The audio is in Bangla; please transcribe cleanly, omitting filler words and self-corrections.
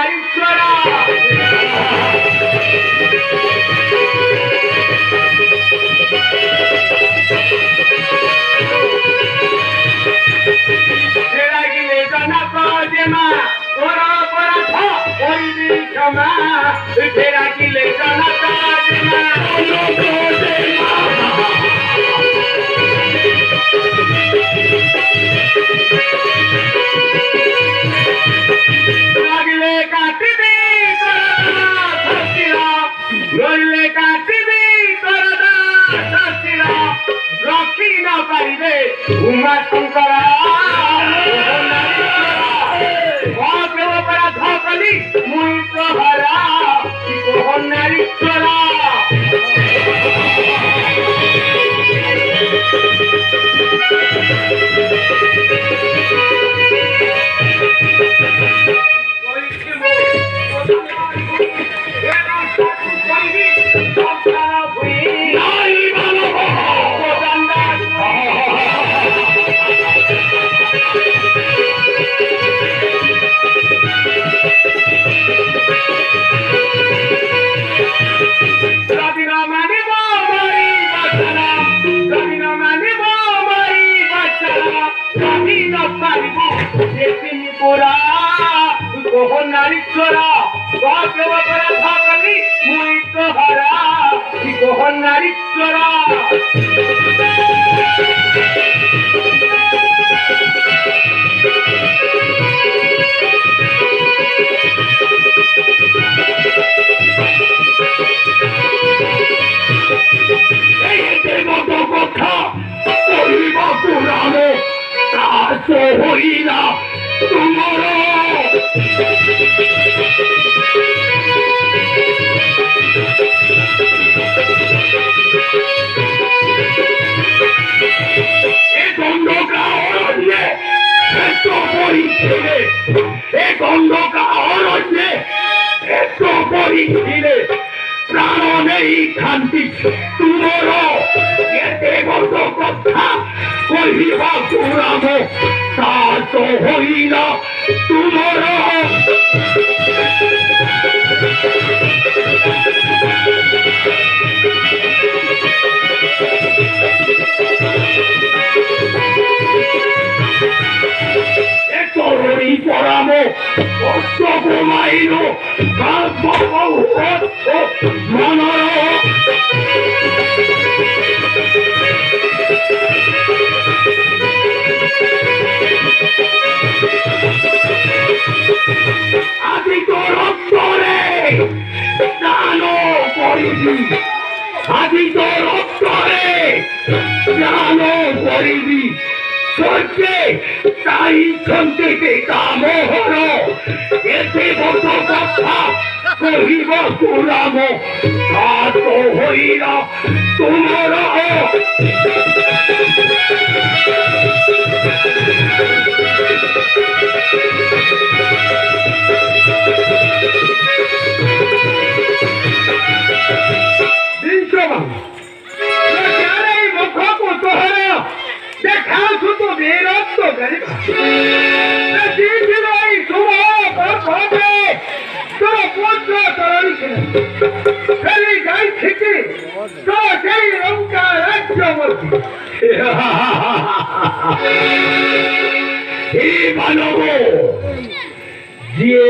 নারী চোরা ফেরা গেলে জানা যে মা ওরা অপরাধ ওইবি ক্ষমা ফেরা গেলে জানা যে মা লাগলে কাটিবি নইলে কাটিবি রক্ষি না পারিবে উমা শঙ্করা ধকলি মুই প্রহরা নারী চোরা নারী চোরা ধকলি মুই প্রহরা নারী চোরা কথা করিব পুরানো কাজ হইলা তোমার প্রাণ নেই শান্তি তুমর এতে বড় কথা কহিব পুরাম কাজ হইল তুমর তরুণী পরাম কষ্ট ঘুমাইল মনর আজি তোর অক্ষরে দান করিবি আজি তোর অক্ষরে দান করিবি সত্যে তাই সন্তেতে কামোহর এতে বড় কথা কহিব পুরাম কাজ হইল তোমার মানব যে